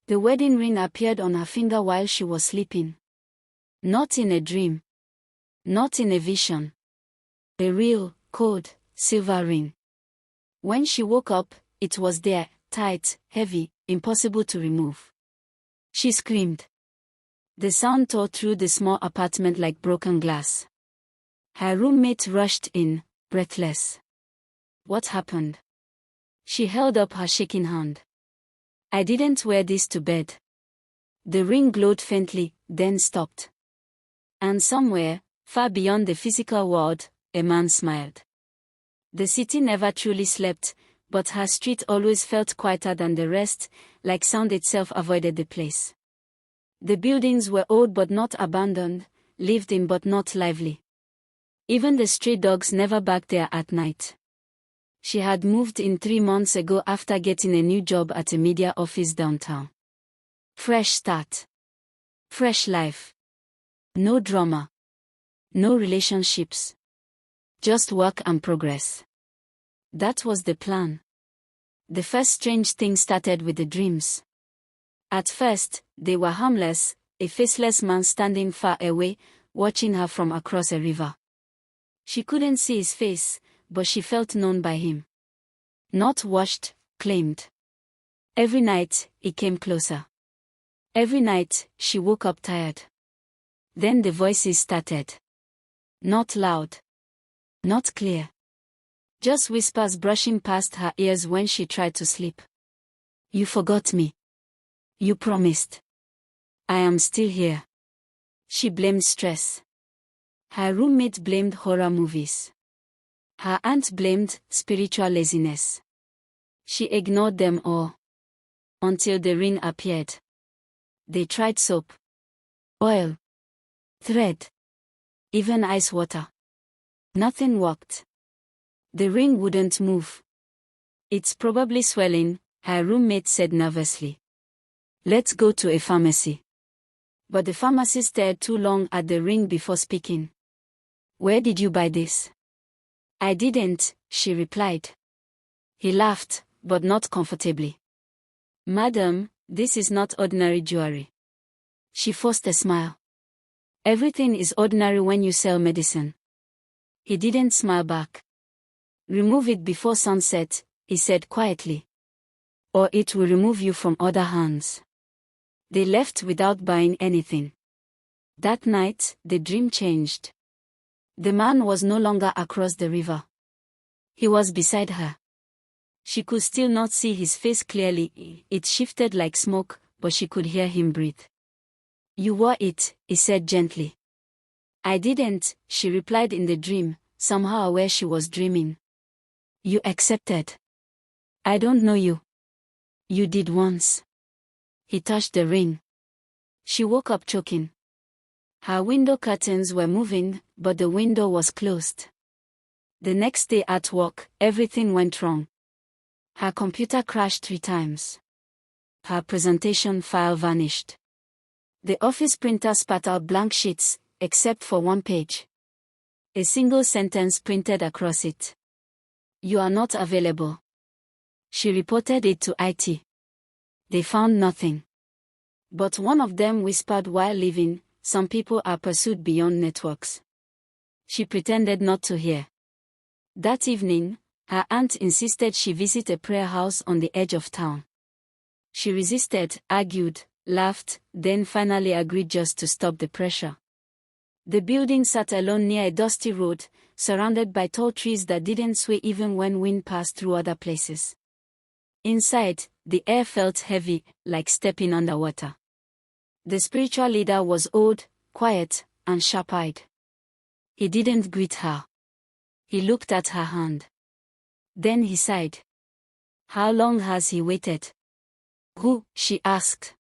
The wedding ring appeared on her finger while she was sleeping. Not in a dream. Not in a vision. A real, cold, silver ring. When she woke up, it was there, tight, heavy, impossible to remove. She screamed. The sound tore through the small apartment like broken glass. Her roommate rushed in, breathless. What happened? She held up her shaking hand. I didn't wear this to bed. The ring glowed faintly, then stopped. And somewhere, far beyond the physical world, a man smiled. The city never truly slept, but her street always felt quieter than the rest, like sound itself avoided the place. The buildings were old but not abandoned, lived in but not lively. Even the stray dogs never barked there at night. She had moved in 3 months ago after getting a new job at a media office downtown. Fresh start. Fresh life. No drama. No relationships. Just work and progress. That was the plan. The first strange thing started with the dreams. At first, they were harmless, a faceless man standing far away, watching her from across a river. She couldn't see his face, but she felt known by him. Not watched, claimed. Every night, he came closer. Every night, she woke up tired. Then the voices started. Not loud. Not clear. Just whispers brushing past her ears when she tried to sleep. You forgot me. You promised. I am still here. She blamed stress. Her roommate blamed horror movies. Her aunt blamed spiritual laziness. She ignored them all. Until the ring appeared. They tried soap, oil, thread, even ice water. Nothing worked. The ring wouldn't move. It's probably swelling, her roommate said nervously. Let's go to a pharmacy. But the pharmacist stared too long at the ring before speaking. Where did you buy this? I didn't, she replied. He laughed, but not comfortably. Madam, this is not ordinary jewelry. She forced a smile. Everything is ordinary when you sell medicine. He didn't smile back. Remove it before sunset, he said quietly. Or it will remove you from other hands. They left without buying anything. That night, the dream changed. The man was no longer across the river. He was beside her. She could still not see his face clearly, it shifted like smoke, but she could hear him breathe. You wore it, he said gently. I didn't, she replied in the dream, somehow aware she was dreaming. You accepted. I don't know you. You did once. He touched the ring. She woke up choking. Her window curtains were moving, but the window was closed. The next day at work, everything went wrong. Her computer crashed 3 times. Her presentation file vanished. The office printer spat out blank sheets, except for 1 page. A single sentence printed across it. You are not available. She reported it to IT. They found nothing. But one of them whispered while leaving, some people are pursued beyond networks. She pretended not to hear. That evening, her aunt insisted she visit a prayer house on the edge of town. She resisted, argued, laughed, then finally agreed just to stop the pressure. The building sat alone near a dusty road, surrounded by tall trees that didn't sway even when wind passed through other places. Inside, the air felt heavy, like stepping underwater. The spiritual leader was old, quiet, and sharp-eyed. He didn't greet her. He looked at her hand. Then he sighed. How long has he waited? Who? She asked.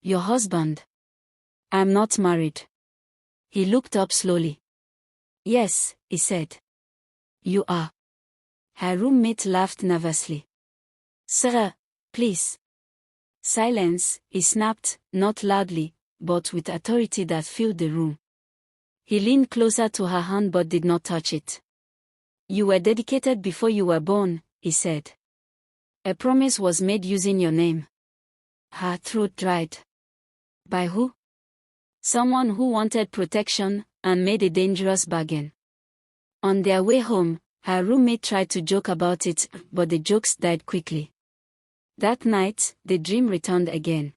Your husband. I'm not married. He looked up slowly. Yes, he said. You are. Her roommate laughed nervously. Sir, please. Silence, he snapped, not loudly, but with authority that filled the room. He leaned closer to her hand but did not touch it. You were dedicated before you were born, he said. A promise was made using your name. Her throat dried. By who? Someone who wanted protection and made a dangerous bargain. On their way home, her roommate tried to joke about it, but the jokes died quickly. That night, the dream returned again.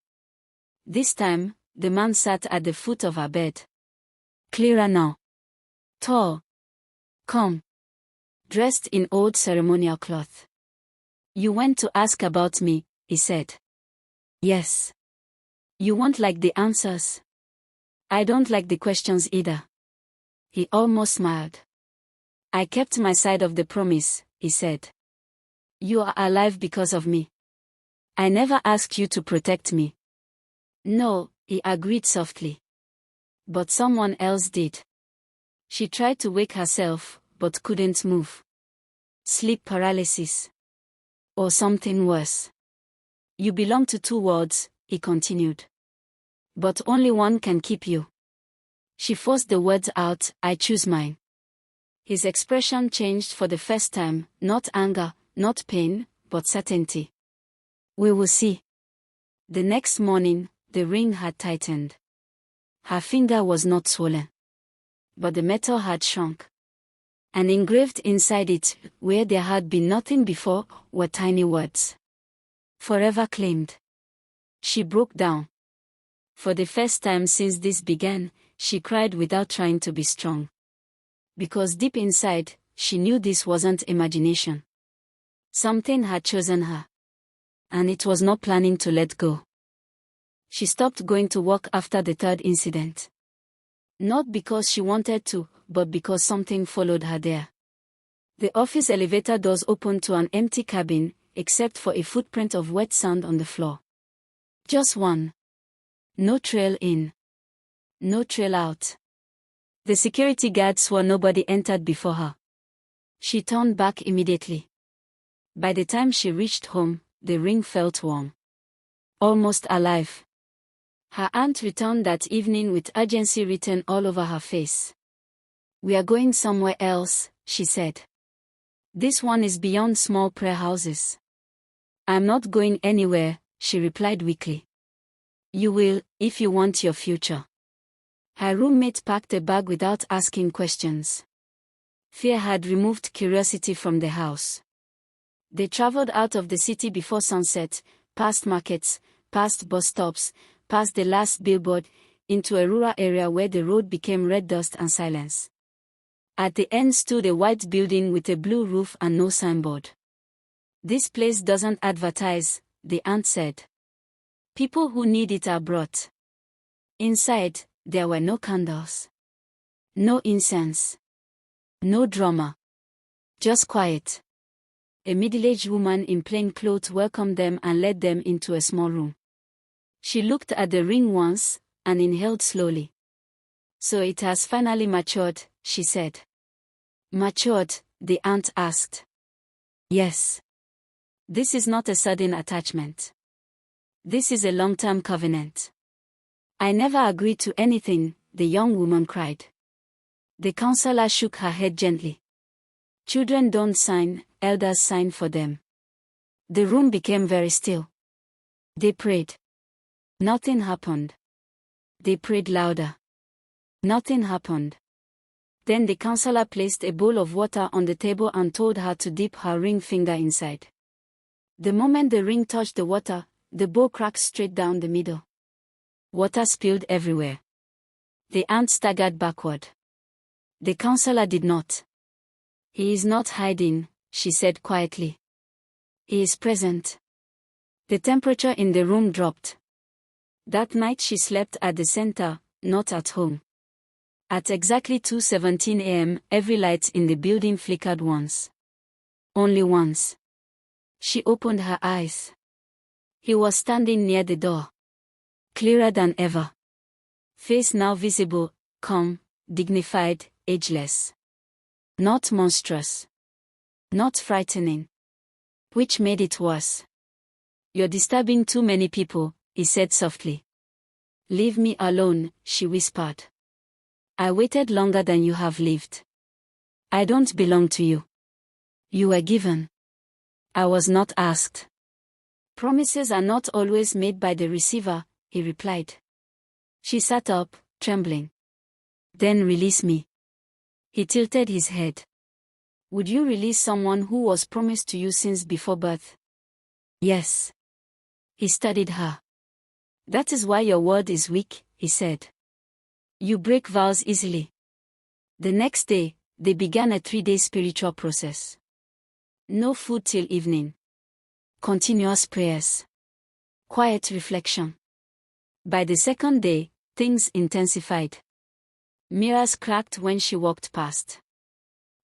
This time, the man sat at the foot of her bed. Clearer now. Tall. Calm. Dressed in old ceremonial cloth. You went to ask about me, he said. Yes. You won't like the answers. I don't like the questions either. He almost smiled. I kept my side of the promise, he said. You are alive because of me. I never asked you to protect me. No, he agreed softly. But someone else did. She tried to wake herself, but couldn't move. Sleep paralysis. Or something worse. You belong to two worlds, he continued. But only one can keep you. She forced the words out, I choose mine. His expression changed for the first time, not anger, not pain, but certainty. We will see. The next morning, the ring had tightened. Her finger was not swollen. But the metal had shrunk. And engraved inside it, where there had been nothing before, were tiny words. Forever claimed. She broke down. For the first time since this began, she cried without trying to be strong. Because deep inside, she knew this wasn't imagination. Something had chosen her. And it was not planning to let go. She stopped going to work after the third incident. Not because she wanted to, but because something followed her there. The office elevator doors opened to an empty cabin, except for a footprint of wet sand on the floor. Just one. No trail in. No trail out. The security guard swore nobody entered before her. She turned back immediately. By the time she reached home, the ring felt warm. Almost alive. Her aunt returned that evening with urgency written all over her face. We are going somewhere else, she said. This one is beyond small prayer houses. I'm not going anywhere, she replied weakly. You will, if you want your future. Her roommate packed a bag without asking questions. Fear had removed curiosity from the house. They traveled out of the city before sunset, past markets, past bus stops, past the last billboard, into a rural area where the road became red dust and silence. At the end stood a white building with a blue roof and no signboard. This place doesn't advertise, the aunt said. People who need it are brought. Inside, there were no candles. No incense. No drama. Just quiet. A middle-aged woman in plain clothes welcomed them and led them into a small room. She looked at the ring once, and inhaled slowly. So it has finally matured, she said. Matured, the aunt asked. Yes. This is not a sudden attachment. This is a long-term covenant. I never agreed to anything, the young woman cried. The counselor shook her head gently. Children don't sign, elders sign for them. The room became very still. They prayed. Nothing happened. They prayed louder. Nothing happened. Then the counselor placed a bowl of water on the table and told her to dip her ring finger inside. The moment the ring touched the water, the bowl cracked straight down the middle. Water spilled everywhere. The aunt staggered backward. The counselor did not. He is not hiding, she said quietly. He is present. The temperature in the room dropped. That night she slept at the center, not at home. At exactly 2:17 a.m., every light in the building flickered once. Only once. She opened her eyes. He was standing near the door. Clearer than ever. Face now visible, calm, dignified, ageless. Not monstrous. Not frightening. Which made it worse. You're disturbing too many people, he said softly. Leave me alone, she whispered. I waited longer than you have lived. I don't belong to you. You were given. I was not asked. Promises are not always made by the receiver, he replied. She sat up, trembling. Then release me. He tilted his head. Would you release someone who was promised to you since before birth? Yes. He studied her. That is why your word is weak, he said. You break vows easily. The next day, they began a 3-day spiritual process. No food till evening. Continuous prayers. Quiet reflection. By the second day, things intensified. Mirrors cracked when she walked past.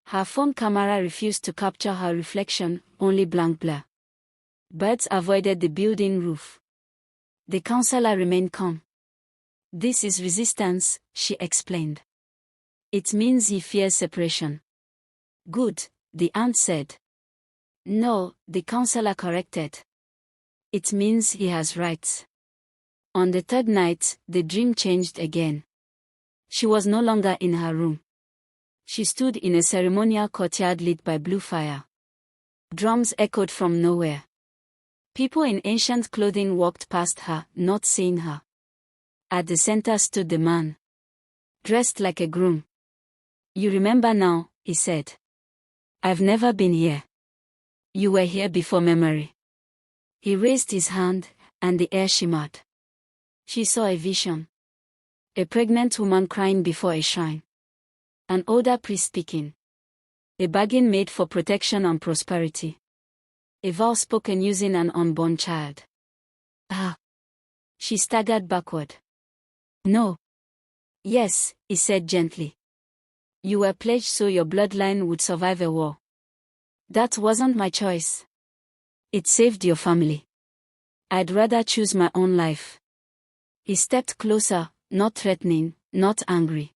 Her phone camera refused to capture her reflection, only blank blur. Birds avoided the building roof. The counselor remained calm. This is resistance, she explained. It means he fears separation. Good, the aunt said. No, the counselor corrected. It means he has rights. On the third night, the dream changed again. She was no longer in her room. She stood in a ceremonial courtyard lit by blue fire. Drums echoed from nowhere. People in ancient clothing walked past her, not seeing her. At the center stood the man. Dressed like a groom. You remember now, he said. I've never been here. You were here before memory. He raised his hand, and the air shimmered. She saw a vision. A pregnant woman crying before a shrine. An older priest speaking. A bargain made for protection and prosperity. A vow spoken using an unborn child. Ah! She staggered backward. No. Yes, he said gently. You were pledged so your bloodline would survive a war. That wasn't my choice. It saved your family. I'd rather choose my own life. He stepped closer, not threatening, not angry.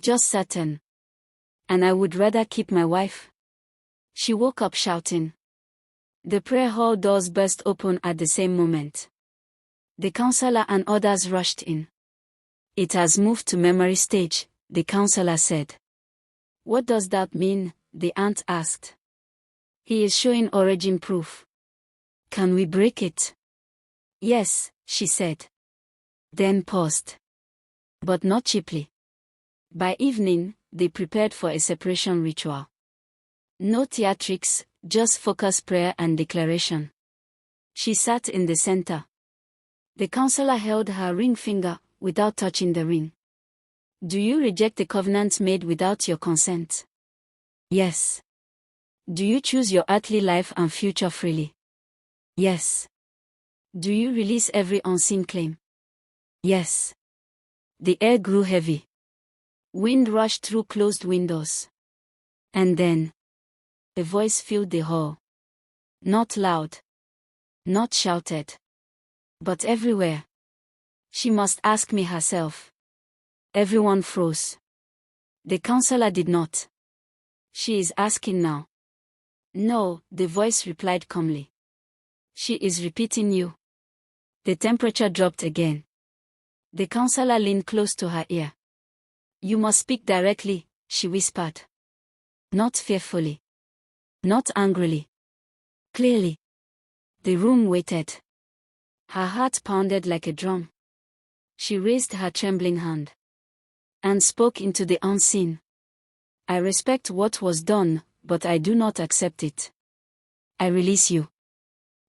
Just certain. And I would rather keep my wife. She woke up shouting. The prayer hall doors burst open at the same moment. The counselor and others rushed in. It has moved to memory stage, the counselor said. What does that mean? The aunt asked. He is showing origin proof. Can we break it? Yes, she said. Then paused. But not cheaply. By evening, they prepared for a separation ritual. No theatrics, just focused prayer and declaration. She sat in the center. The counselor held her ring finger, without touching the ring. Do you reject the covenant made without your consent? Yes. Do you choose your earthly life and future freely? Yes. Do you release every unseen claim? Yes. The air grew heavy. Wind rushed through closed windows. And then, a voice filled the hall. Not loud. Not shouted. But everywhere. She must ask me herself. Everyone froze. The counselor did not. She is asking now. No, the voice replied calmly. She is repeating you. The temperature dropped again. The counselor leaned close to her ear. You must speak directly, she whispered. Not fearfully. Not angrily. Clearly. The room waited. Her heart pounded like a drum. She raised her trembling hand. And spoke into the unseen. I respect what was done, but I do not accept it. I release you.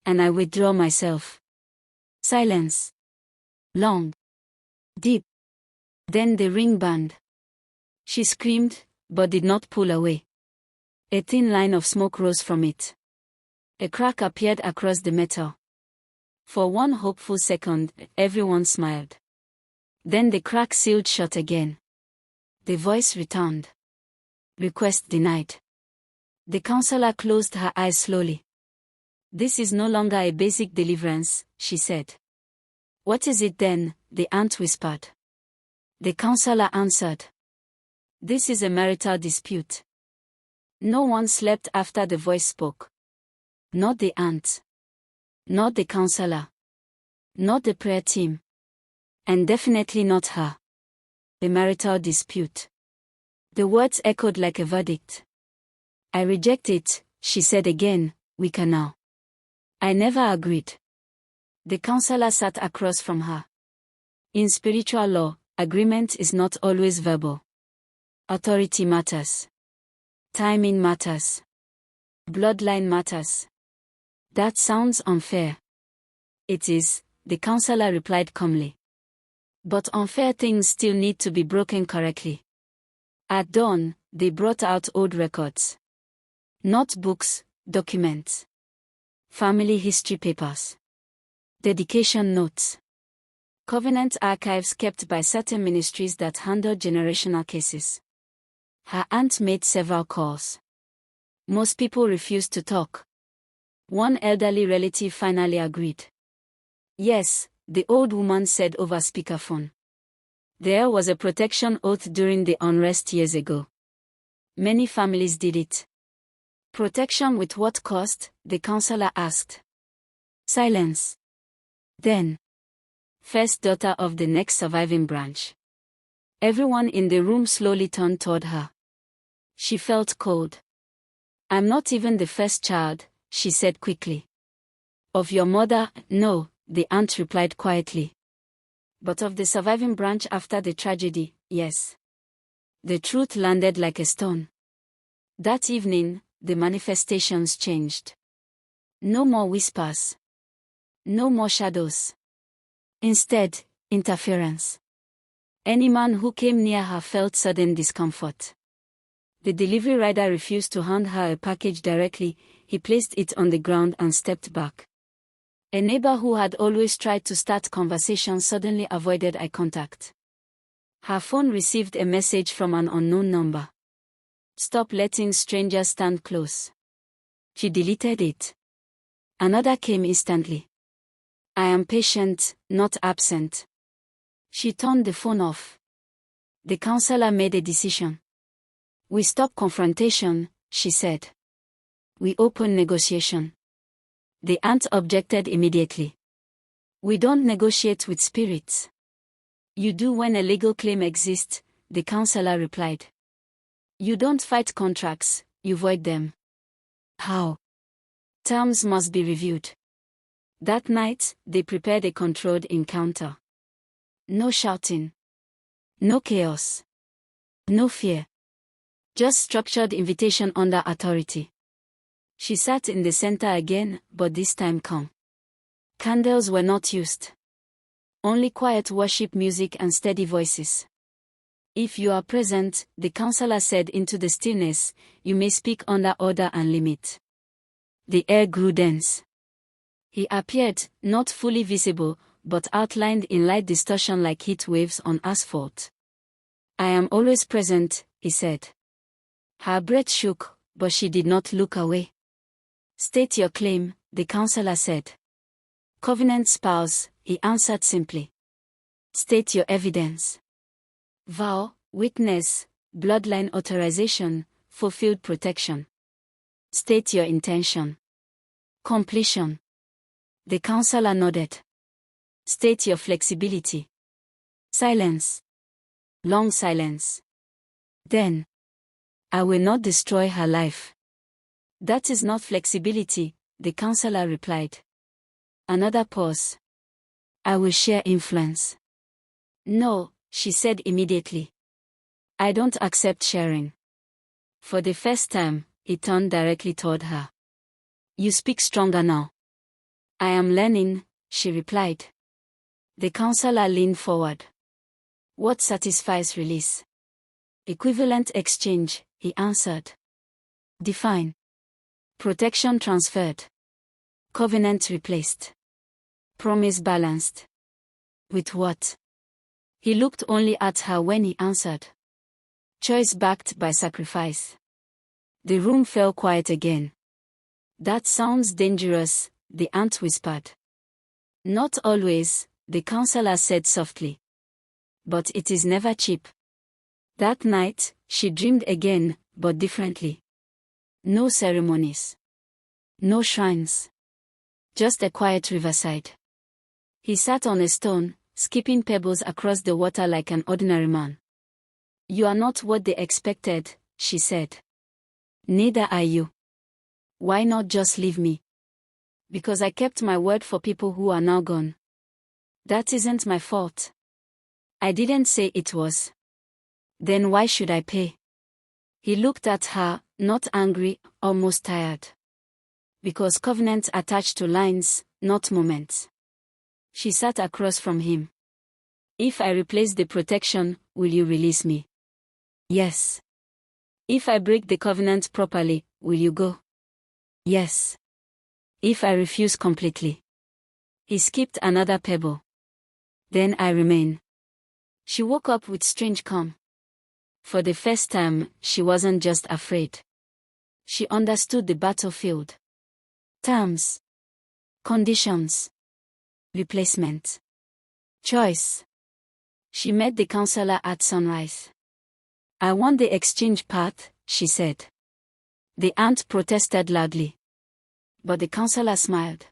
And I withdraw myself. Silence. Long. Deep. Then the ring burned. She screamed, but did not pull away. A thin line of smoke rose from it. A crack appeared across the metal. For one hopeful second, everyone smiled. Then the crack sealed shut again. The voice returned. Request denied. The counselor closed her eyes slowly. This is no longer a basic deliverance, she said. What is it then? The aunt whispered. The counselor answered. This is a marital dispute. No one slept after the voice spoke. Not the aunt. Not the counselor. Not the prayer team. And definitely not her. A marital dispute. The words echoed like a verdict. I reject it, she said again, weaker now. I never agreed. The counselor sat across from her. In spiritual law, agreement is not always verbal. Authority matters. Timing matters. Bloodline matters. That sounds unfair. It is, the counselor replied calmly. But unfair things still need to be broken correctly. At dawn, they brought out old records. Not books, documents. Family history papers. Dedication notes. Covenant archives kept by certain ministries that handled generational cases. Her aunt made several calls. Most people refused to talk. One elderly relative finally agreed. Yes, the old woman said over speakerphone. There was a protection oath during the unrest years ago. Many families did it. Protection with what cost? The counselor asked. Silence. Then. First daughter of the next surviving branch. Everyone in the room slowly turned toward her. She felt cold. I'm not even the first child, she said quickly. Of your mother, no, the aunt replied quietly. But of the surviving branch after the tragedy, yes. The truth landed like a stone. That evening, the manifestations changed. No more whispers. No more shadows. Instead, interference. Any man who came near her felt sudden discomfort. The delivery rider refused to hand her a package directly, he placed it on the ground and stepped back. A neighbor who had always tried to start conversations suddenly avoided eye contact. Her phone received a message from an unknown number. Stop letting strangers stand close. She deleted it. Another came instantly. I am patient, not absent. She turned the phone off. The counselor made a decision. We stop confrontation, she said. We open negotiation. The aunt objected immediately. We don't negotiate with spirits. You do when a legal claim exists, the counselor replied. You don't fight contracts, you void them. How? Terms must be reviewed. That night, they prepared a controlled encounter. No shouting. No chaos. No fear. Just structured invitation under authority. She sat in the center again, but this time calm. Candles were not used. Only quiet worship music and steady voices. If you are present, the counselor said into the stillness, you may speak under order and limit. The air grew dense. He appeared, not fully visible, but outlined in light distortion like heat waves on asphalt. I am always present, he said. Her breath shook, but she did not look away. State your claim, the counselor said. Covenant spouse, he answered simply. State your evidence. Vow, witness, bloodline authorization, fulfilled protection. State your intention. Completion. The counselor nodded. State your flexibility. Silence. Long silence. Then. I will not destroy her life. That is not flexibility, the counselor replied. Another pause. I will share influence. No, she said immediately. I don't accept sharing. For the first time, he turned directly toward her. You speak stronger now. I am learning, she replied. The counselor leaned forward. What satisfies release? Equivalent exchange, he answered. Define. Protection transferred. Covenant replaced. Promise balanced. With what? He looked only at her when he answered. Choice backed by sacrifice. The room fell quiet again. That sounds dangerous, the aunt whispered. Not always, the counselor said softly. But it is never cheap. That night, she dreamed again, but differently. No ceremonies. No shrines. Just a quiet riverside. He sat on a stone, skipping pebbles across the water like an ordinary man. You are not what they expected, she said. Neither are you. Why not just leave me? Because I kept my word for people who are now gone. That isn't my fault. I didn't say it was. Then why should I pay? He looked at her, not angry, almost tired. Because covenants attached to lines, not moments. She sat across from him. If I replace the protection, will you release me? Yes. If I break the covenant properly, will you go? Yes. If I refuse completely. He skipped another pebble. Then I remain. She woke up with strange calm. For the first time, she wasn't just afraid. She understood the battlefield. Terms. Conditions. Replacement. Choice. She met the counselor at sunrise. I want the exchange path, she said. The aunt protested loudly. But the counselor smiled.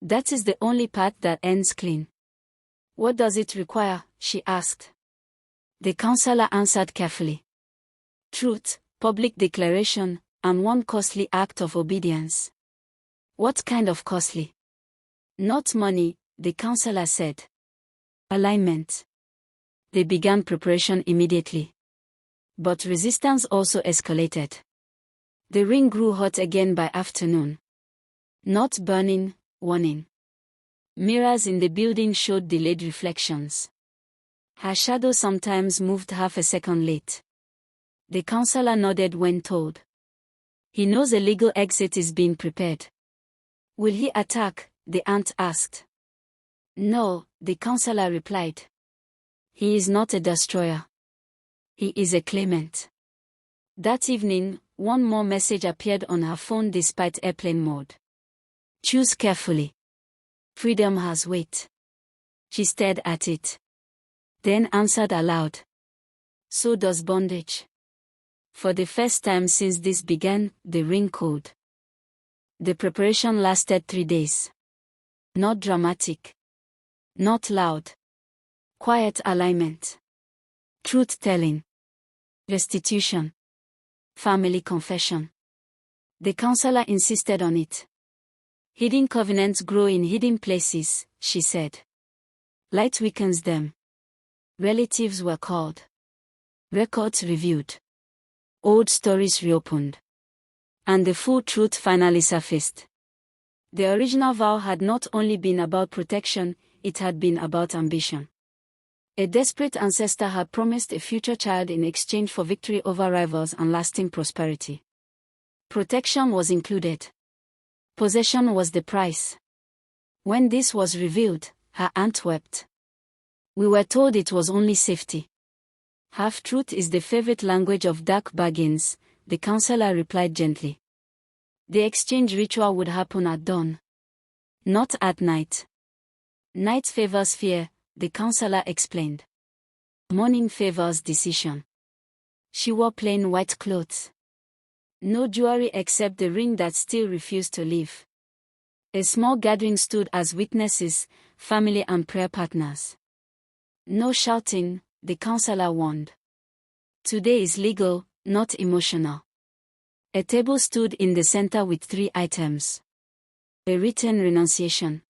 That is the only path that ends clean. What does it require? She asked. The counselor answered carefully. Truth, public declaration, and one costly act of obedience. What kind of costly? Not money, the counselor said. Alignment. They began preparation immediately. But resistance also escalated. The ring grew hot again by afternoon. Not burning, warning. Mirrors in the building showed delayed reflections. Her shadow sometimes moved half a second late. The counselor nodded when told. He knows a legal exit is being prepared. Will he attack? The aunt asked. No, the counselor replied. He is not a destroyer. He is a claimant. That evening, one more message appeared on her phone despite airplane mode. Choose carefully. Freedom has weight. She stared at it. Then answered aloud. So does bondage. For the first time since this began, the ring code. The preparation lasted 3 days. Not dramatic. Not loud. Quiet alignment. Truth-telling. Restitution. Family confession. The counselor insisted on it. Hidden covenants grow in hidden places, she said. Light weakens them. Relatives were called. Records reviewed. Old stories reopened. And the full truth finally surfaced. The original vow had not only been about protection, it had been about ambition. A desperate ancestor had promised a future child in exchange for victory over rivals and lasting prosperity. Protection was included. Possession was the price. When this was revealed, her aunt wept. We were told it was only safety. Half-truth is the favorite language of dark bargains, the counselor replied gently. The exchange ritual would happen at dawn. Not at night. Night favors fear, the counselor explained. Morning favors decision. She wore plain white clothes. No jewelry except the ring that still refused to leave. A small gathering stood as witnesses, family and prayer partners. No shouting, the counselor warned. Today is legal, not emotional. A table stood in the center with 3 items. A written renunciation.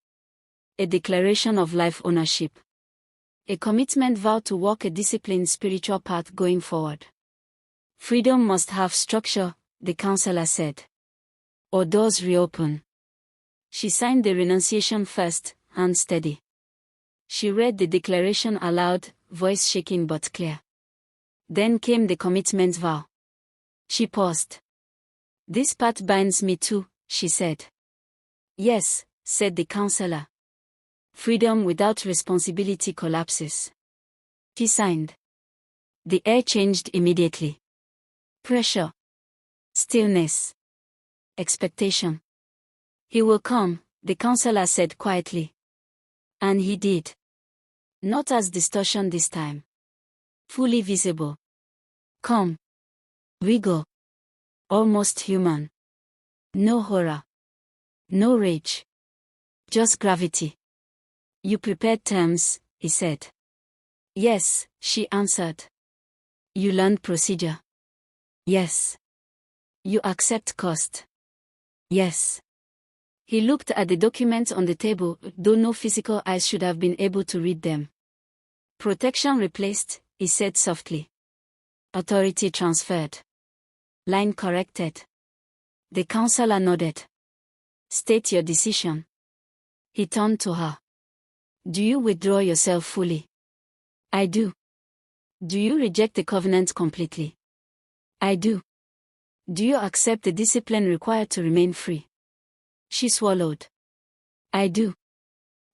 A declaration of life ownership. A commitment vow to walk a disciplined spiritual path going forward. Freedom must have structure, the counselor said. Or doors reopen. She signed the renunciation first, hand steady. She read the declaration aloud, voice shaking but clear. Then came the commitment vow. She paused. This part binds me too, she said. Yes, said the counselor. Freedom without responsibility collapses. She signed. The air changed immediately. Pressure. Stillness. Expectation. He will come, the counselor said quietly. And he did. Not as distortion this time. Fully visible. Calm. Regal. Almost human. No horror. No rage. Just gravity. You prepared terms, he said. Yes, she answered. You learned procedure. Yes. You accept cost. Yes. He looked at the documents on the table, though no physical eyes should have been able to read them. Protection replaced, he said softly. Authority transferred. Line corrected. The counselor nodded. State your decision. He turned to her. Do you withdraw yourself fully? I do. Do you reject the covenant completely? I do. Do you accept the discipline required to remain free? She swallowed. I do.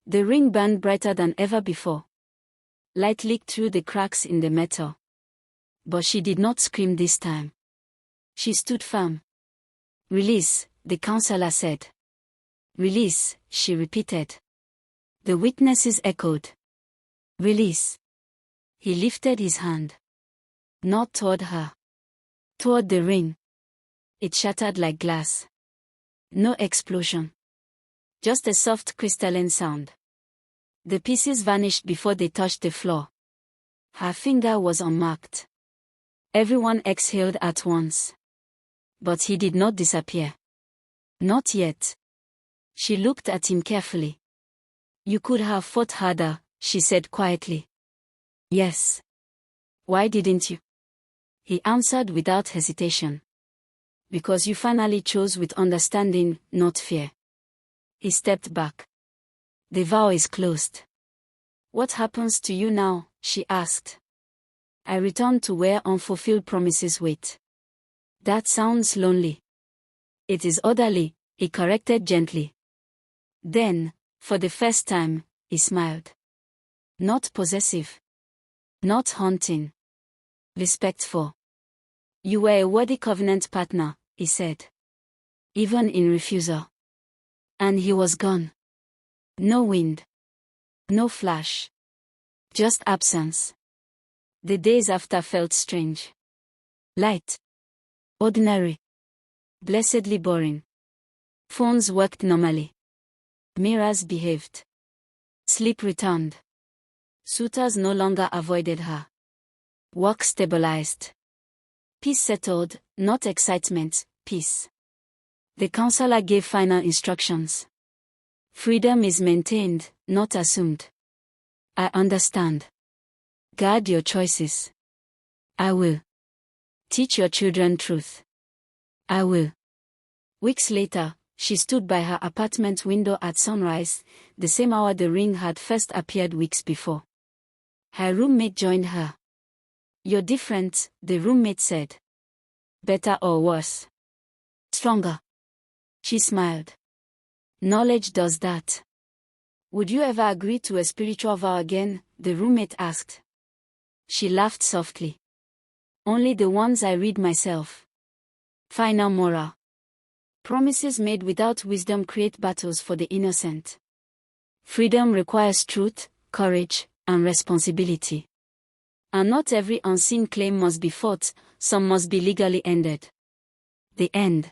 The ring burned brighter than ever before. Light leaked through the cracks in the metal. But she did not scream this time. She stood firm. Release, the counselor said. Release, she repeated. The witnesses echoed. Release. He lifted his hand. Not toward her. Toward the ring. It shattered like glass. No explosion. Just a soft crystalline sound. The pieces vanished before they touched the floor. Her finger was unmarked. Everyone exhaled at once. But he did not disappear. Not yet. She looked at him carefully. You could have fought harder, she said quietly. Yes. Why didn't you? He answered without hesitation. Because you finally chose with understanding, not fear. He stepped back. The vow is closed. What happens to you now? She asked. I return to where unfulfilled promises wait. That sounds lonely. It is orderly, he corrected gently. Then, for the first time, he smiled. Not possessive. Not haunting. Respectful. You were a worthy covenant partner, he said. Even in refusal. And he was gone. No wind. No flash. Just absence. The days after felt strange. Light. Ordinary. Blessedly boring. Phones worked normally. Mirrors behaved. Sleep returned. Suitors no longer avoided her. Work stabilized. Peace settled, not excitement, peace. The counselor gave final instructions. Freedom is maintained, not assumed. I understand. Guard your choices. I will. Teach your children truth. I will. Weeks later, she stood by her apartment window at sunrise, the same hour the ring had first appeared weeks before. Her roommate joined her. You're different, the roommate said. Better or worse? Stronger. She smiled. Knowledge does that. Would you ever agree to a spiritual vow again? The roommate asked. She laughed softly. Only the ones I read myself. Final moral. Promises made without wisdom create battles for the innocent. Freedom requires truth, courage, and responsibility. And not every unseen claim must be fought, some must be legally ended. The end.